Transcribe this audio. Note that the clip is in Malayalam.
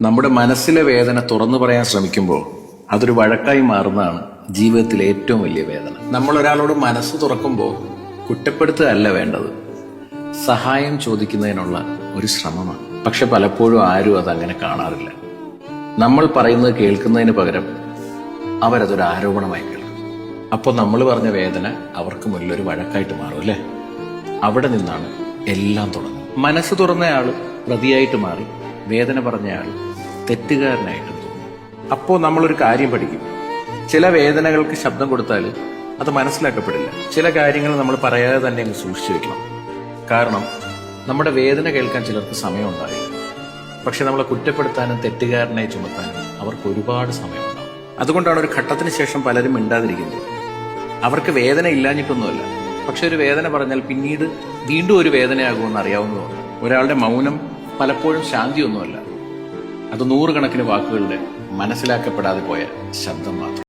നമ്മുടെ മനസ്സിലെ വേദന തുറന്നു പറയാൻ ശ്രമിക്കുമ്പോൾ അതൊരു വഴക്കായി മാറുന്നതാണ് ജീവിതത്തിലെ ഏറ്റവും വലിയ വേദന. നമ്മൾ ഒരാളോട് മനസ്സ് തുറക്കുമ്പോൾ കുറ്റപ്പെടുത്തുകയല്ല വേണ്ടത്, സഹായം ചോദിക്കുന്നതിനുള്ള ഒരു ശ്രമമാണ്. പക്ഷെ പലപ്പോഴും ആരും അതങ്ങനെ കാണാറില്ല. നമ്മൾ പറയുന്നത് കേൾക്കുന്നതിന് പകരം അവരതൊരു ആരോപണമായി കേൾക്കും. അപ്പോൾ നമ്മൾ പറഞ്ഞ വേദന അവർക്ക് മുന്നിലൊരു വഴക്കായിട്ട് മാറും അല്ലേ? അവിടെ നിന്നാണ് എല്ലാം തുടങ്ങുന്നത്. മനസ്സ് തുറന്നയാൾ പ്രതിയായിട്ട് മാറി വേദന പറഞ്ഞയാൾ തെറ്റുകാരനായിട്ടും തോന്നും. അപ്പോൾ നമ്മളൊരു കാര്യം പഠിക്കും, ചില വേദനകൾക്ക് ശബ്ദം കൊടുത്താൽ അത് മനസ്സിലാക്കപ്പെടില്ല. ചില കാര്യങ്ങൾ നമ്മൾ പറയാതെ തന്നെ അങ്ങ് സൂക്ഷിച്ചു വെക്കണം. കാരണം നമ്മുടെ വേദന കേൾക്കാൻ ചിലർക്ക് സമയമുണ്ടാവില്ല. പക്ഷെ നമ്മളെ കുറ്റപ്പെടുത്താനും തെറ്റുകാരനായി ചുമത്താനും അവർക്ക് ഒരുപാട് സമയമുണ്ടാവും. അതുകൊണ്ടാണ് ഒരു ഘട്ടത്തിന് ശേഷം പലരും മിണ്ടാതിരിക്കുന്നത്. അവർക്ക് വേദന ഇല്ലാഞ്ഞിട്ടൊന്നുമല്ല, പക്ഷെ ഒരു വേദന പറഞ്ഞാൽ പിന്നീട് വീണ്ടും ഒരു വേദനയാകുമെന്ന് അറിയാവുന്നതാണ്. ഒരാളുടെ മൗനം പലപ്പോഴും ശാന്തിയൊന്നുമല്ല, അത് നൂറുകണക്കിന് വാക്കുകളുടെ മനസ്സിലാക്കപ്പെടാതെ പോയ ശബ്ദം മാത്രം.